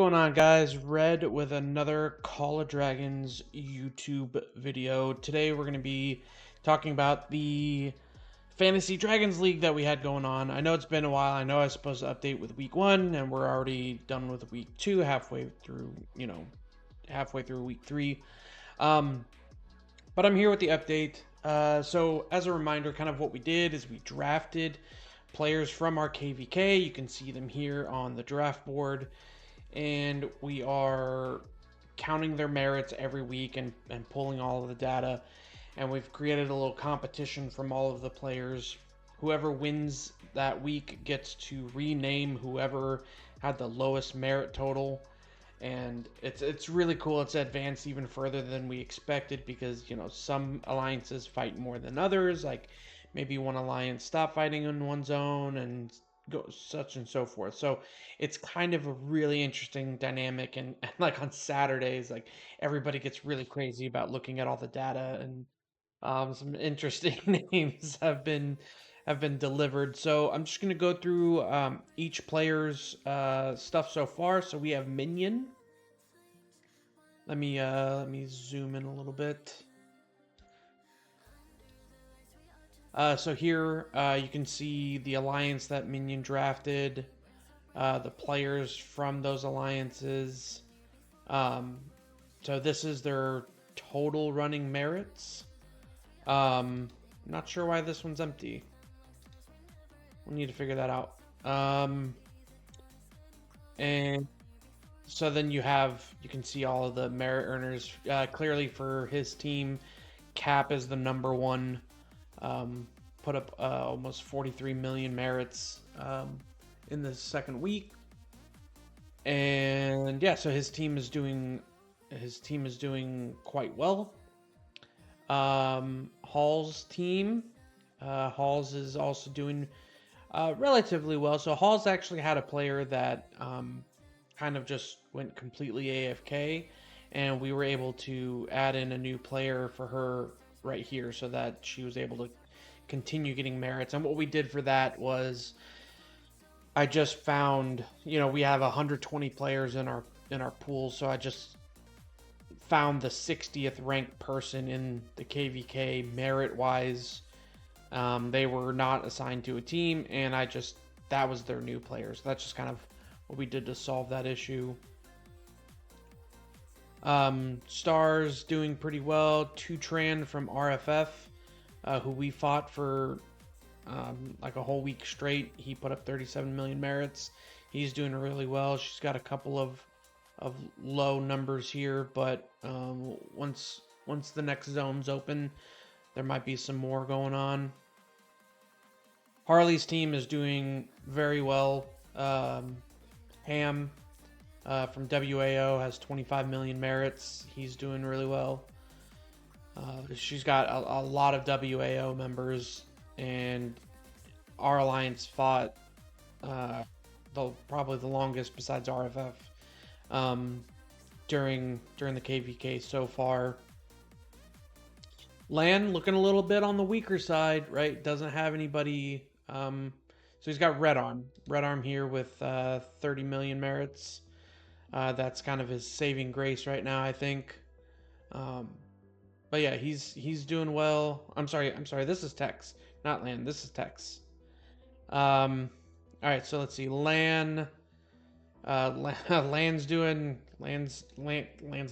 going on, guys? Red with another Call of Dragons YouTube video. Today we're going to be talking about the Fantasy Dragons League that we had going on. I know it's been a while. I know I was supposed to update with week 1 and we're already done with week 2, halfway through week 3. But I'm here with the update. So as a reminder, kind of what we did is we drafted players from our KVK. You can see them here on the draft board. And we are counting their merits every week and pulling all of the data. And we've created a little competition from all of the players. Whoever wins that week gets to rename whoever had the lowest merit total. And it's really cool. It's advanced even further than we expected because, some alliances fight more than others. Like maybe one alliance stopped fighting in one zone and go such and so forth. So it's kind of a really interesting dynamic, and like on Saturdays, like everybody gets really crazy about looking at all the data, and some interesting names have been delivered. So I'm just gonna go through each player's stuff so far. So we have Minion. Let me zoom in a little bit. So here you can see the alliance that Minion drafted, the players from those alliances. So this is their total running merits. Not sure why this one's empty. We'll need to figure that out. And so then you can see all of the merit earners. Clearly for his team, Cap is the number one. Put up almost 43 million merits in the second week. And yeah, so his team is doing quite well. Hall's team, Hall's is also doing relatively well. So Hall's actually had a player that kind of just went completely AFK, and we were able to add in a new player for her right here so that she was able to continue getting merits. And what we did for that was I just found, we have 120 players in our pool, so I just found the 60th ranked person in the KVK merit wise. They were not assigned to a team, and that was their new player. So that's just kind of what we did to solve that issue. Stars doing pretty well. Tutran from RFF, who we fought for like a whole week straight. He put up 37 million merits. He's doing really well. She's got a couple of low numbers here, but once the next zone's open, there might be some more going on. Harley's team is doing very well. Ham from WAO has 25 million merits. He's doing really well. She's got a lot of WAO members, and our alliance fought probably the longest besides RFF during the KVK so far. Lan looking a little bit on the weaker side, right? Doesn't have anybody. So he's got Red Arm here with 30 million merits. That's kind of his saving grace right now, I think. But yeah, he's doing well. I'm sorry. This is Tex, not Lan. This is Tex. All right. So let's see. Lan's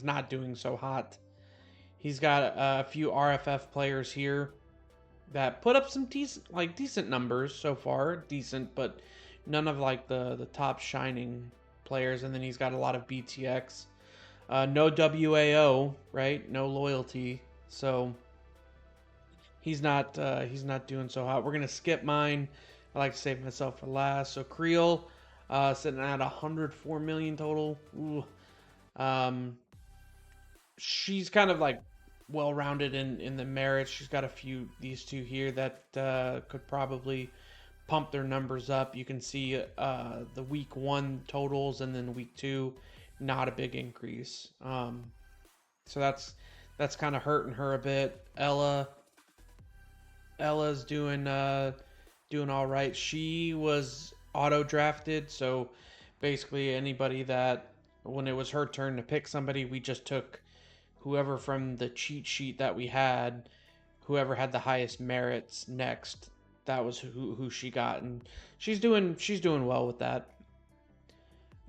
not doing so hot. He's got a few RFF players here that put up some decent numbers so far. Decent, but none of like the top shining players. And then he's got a lot of BTX. No WAO, right? No loyalty. So he's not doing so hot. We're gonna skip mine. I like to save myself for last. So Creel, sitting at 104 million total. Ooh. She's kind of like well-rounded in the merits. She's got these two here that could probably pump their numbers up. You can see the week 1 totals, and then week 2, not a big increase. So that's kind of hurting her a bit. Ella's doing all right. She was auto drafted, so basically anybody that when it was her turn to pick somebody, we just took whoever from the cheat sheet that we had, whoever had the highest merits next. That was who she got, and she's doing well with that.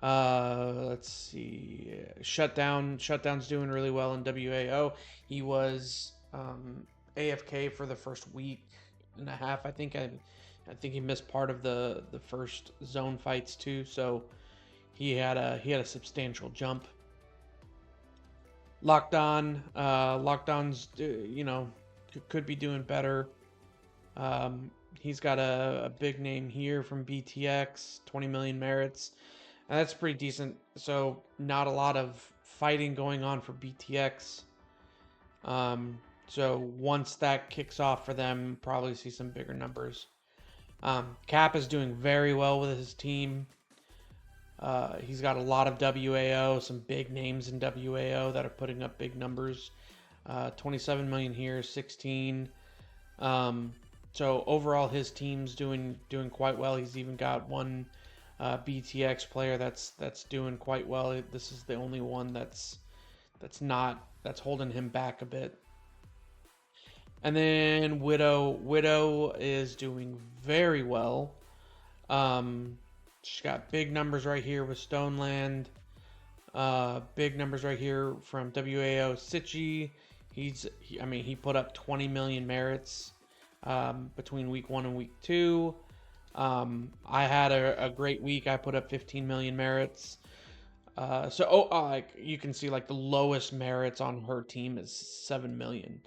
Let's see. Shutdown's doing really well in WAO. He was AFK for the first week and a half. I think he missed part of the first zone fights too. So he had a substantial jump. Lockdown's could be doing better. He's got a big name here from BTX, 20 million merits. And that's pretty decent. So not a lot of fighting going on for BTX. So once that kicks off for them, probably see some bigger numbers. Cap is doing very well with his team. He's got a lot of WAO, some big names in WAO that are putting up big numbers. 27 million here, 16. So overall, his team's doing quite well. He's even got one BTX player that's doing quite well. This is the only one that's holding him back a bit. And then Widow is doing very well. She's got big numbers right here with Stoneland. Big numbers right here from WAO Sichi. He put up 20 million merits between week 1 and week 2. I had a great week. I put up 15 million merits. Like you can see, like the lowest merits on her team is 7 million.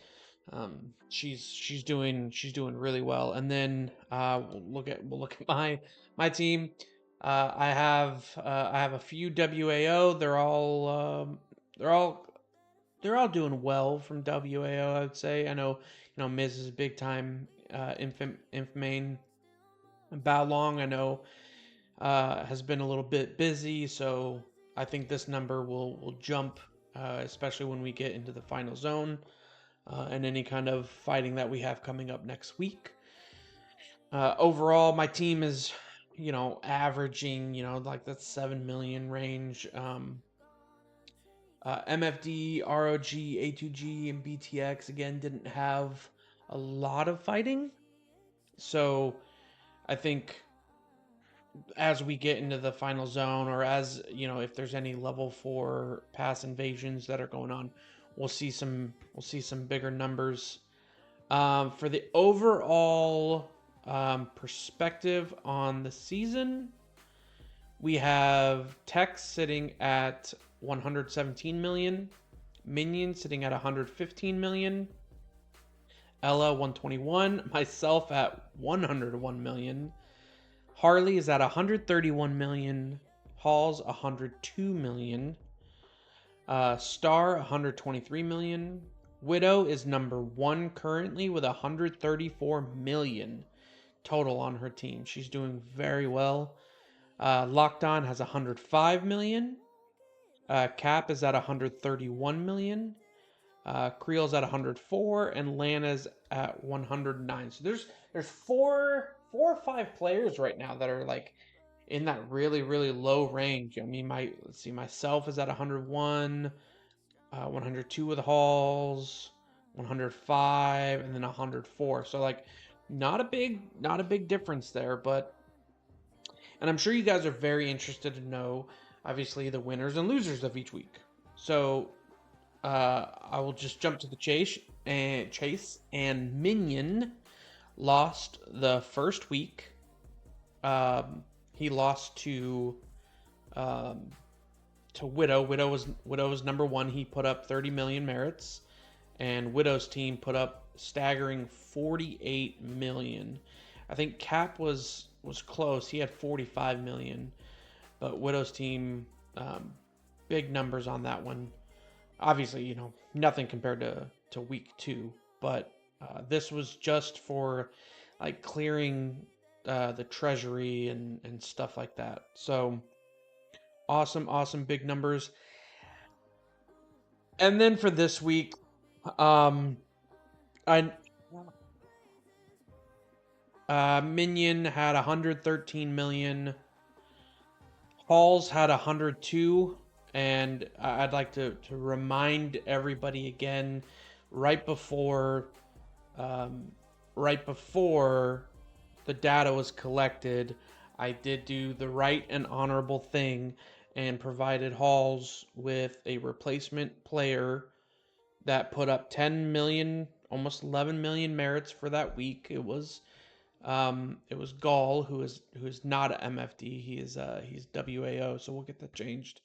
She's doing really well. And then we'll look at my team. I have a few WAO. They're all doing well from WAO, I would say. I know Miz is a big time Infamane. Bao Long, I know, has been a little bit busy, so I think this number will jump, especially when we get into the final zone and any kind of fighting that we have coming up next week. Overall, my team is, averaging, like that 7 million range. MFD, ROG, A2G, and BTX, again, didn't have a lot of fighting. So I think as we get into the final zone, or as if there's any level 4 pass invasions that are going on, we'll see some bigger numbers. For the overall perspective on the season, we have Tex sitting at 117 million, Minion sitting at 115 million, Ella 121, myself at 101 million, Harley is at 131 million, Halls 102 million, Star 123 million, Widow is number 1 currently with 134 million total on her team. She's doing very well. Locked On has 105 million. Cap is at 131 million. Creel's at 104, and Lana's at 109. So there's four or five players right now that are like in that really, really low range. I mean, myself is at 101, 102 with Halls, 105, and then 104. So like not a big difference there, but and I'm sure you guys are very interested to know, obviously, the winners and losers of each week. So I will just jump to the chase. And Minion lost the first week. He lost to Widow. Widow was number 1. He put up 30 million merits, and Widow's team put up staggering 48 million. I think Cap was close. He had 45 million, but Widow's team, big numbers on that one. Obviously, nothing compared to week 2, but this was just for like clearing the treasury and stuff like that. So awesome big numbers. And then for this week, Minion had 113 million. Halls had 102, and I'd like to remind everybody again, right before um, right before the data was collected, I did do the right and honorable thing and provided Halls with a replacement player that put up 10 million, almost 11 million merits for that week. It was Gall, who is not a MFD. He's WAO, so we'll get that changed.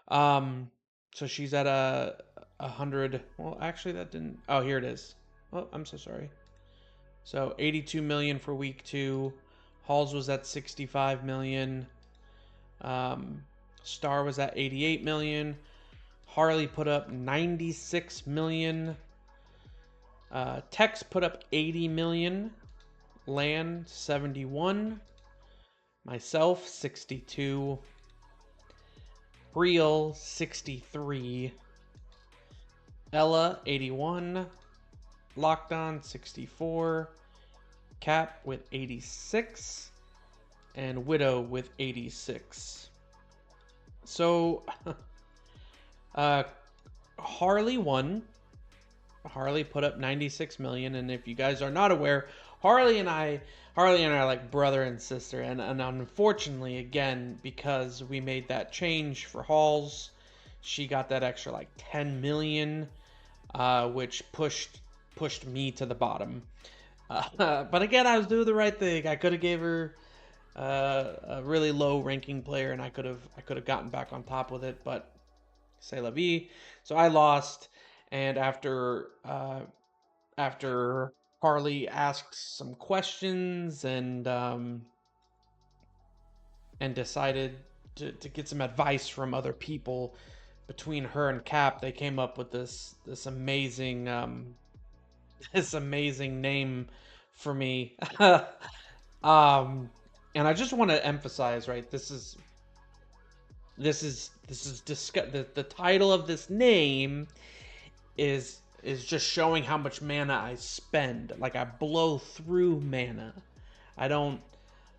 So she's at a hundred. Well, actually, that didn't. Oh, here it is. Oh, I'm so sorry. So 82 million for week 2. Halls was at 65 million. Um, Star was at 88 million. Harley put up 96 million. Tex put up 80 million. Lan 71. Myself 62. Real 63. Ella 81. Lockdown 64. Cap with 86. And Widow with 86. So Harley won. Harley put up 96 million, and if you guys are not aware, Harley and I are like brother and sister, and unfortunately, again, because we made that change for Halls, she got that extra like 10 million, which pushed me to the bottom. But again, I was doing the right thing. I could have gave her a really low ranking player, and I could have gotten back on top with it, but c'est la vie. So I lost, and after Harley asked some questions and decided to get some advice from other people, between her and Cap, they came up with this amazing this amazing name for me. And I just want to emphasize, right? The title of this name is just showing how much mana I spend. Like, I blow through mana. I don't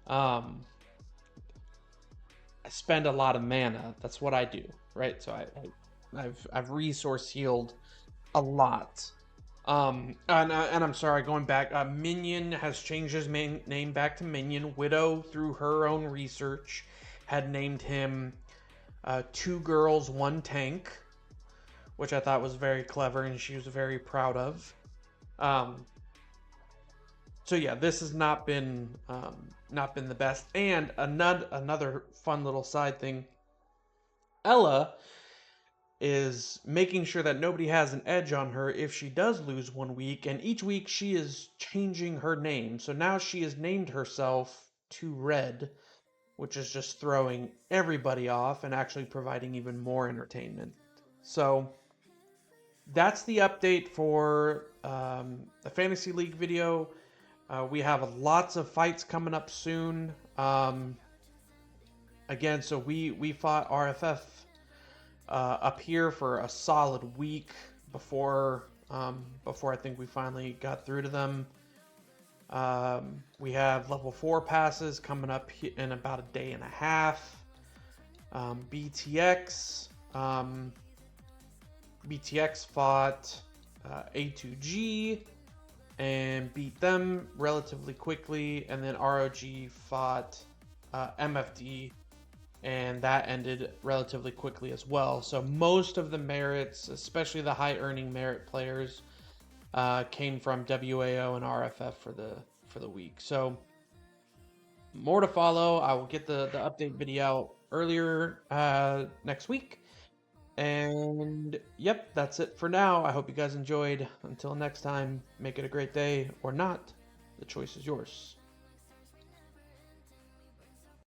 I spend a lot of mana. That's what I do, right? So I've resource healed a lot. And I'm sorry, going back. Minion has changed his name back to Minion. Widow, through her own research, had named him 2 Girls, 1 Tank, which I thought was very clever and she was very proud of. So yeah, this has not been the best. And another fun little side thing, Ella is making sure that nobody has an edge on her if she does lose 1 week, and each week she is changing her name. So now she has named herself 2 Red, which is just throwing everybody off and actually providing even more entertainment. So that's the update for the Fantasy League video. We have lots of fights coming up soon. Again, so we fought RFF up here for a solid week before I think we finally got through to them. We have level 4 passes coming up in about a day and a half. BTX fought A2G and beat them relatively quickly, and then ROG fought MFD, and that ended relatively quickly as well. So most of the merits, especially the high earning merit players, came from WAO and RFF for the week. So more to follow. I will get the update video out earlier next week. And yep, that's it for now. I hope you guys enjoyed. Until next time, make it a great day or not. The choice is yours.